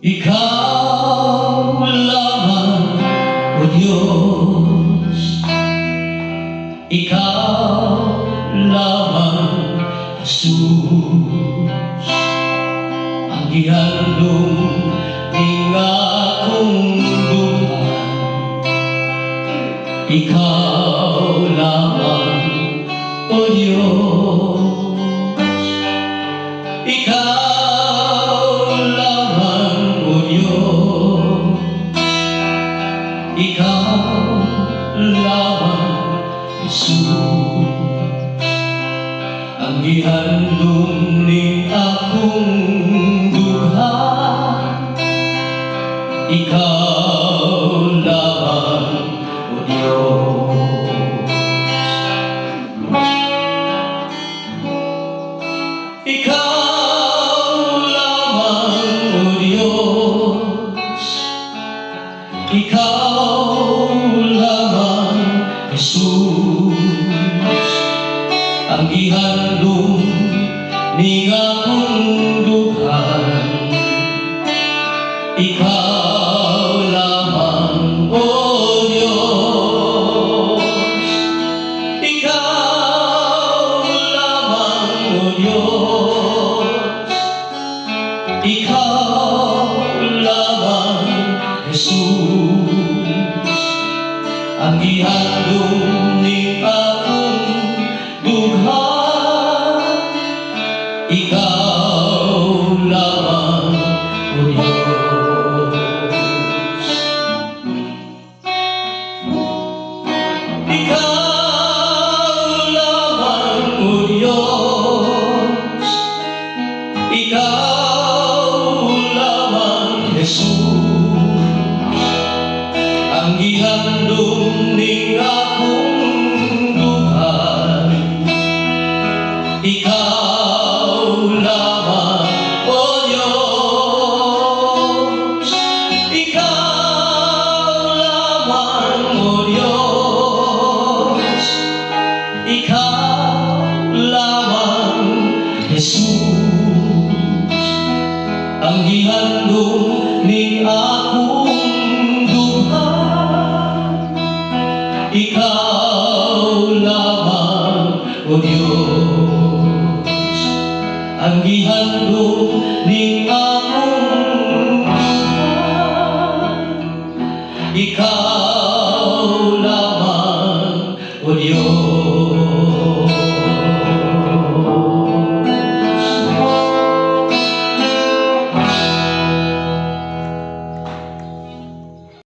Ikaw lamang, O Diyos. Ikaw lamang, Jesus. Ang gihandong ning akong duhan. Ikaw lamang, O Diyos. Ikaw lamang, O Diyos. Ikaw lamang, Jesus. Ang gihandom ning akong duhan. Ikaw lamang, O Diyos. Ikaw lamang, O Diyos. Ikaw lamang, Jesus. Ang gihandom ning akong duhan. Ikaw lamang, O Diyos. Ikaw lamang, O Diyos. Ikaw lamang, Jesus. Ang gihandom ning akong duhan. Ikaw lamang, O Diyos. Ikaw lamang, O Diyos. Ikaw lamang, Jesus. Ang gihandom ning akong duhan. Ikaw lamang, O Diyos. Ikaw lamang, O Diyos. Ikaw lamang, Jesus. Ang gihandom ning akong duhan. Ikaw lamang, O Diyos. Ang gihandom ning akong duhan. Ikaw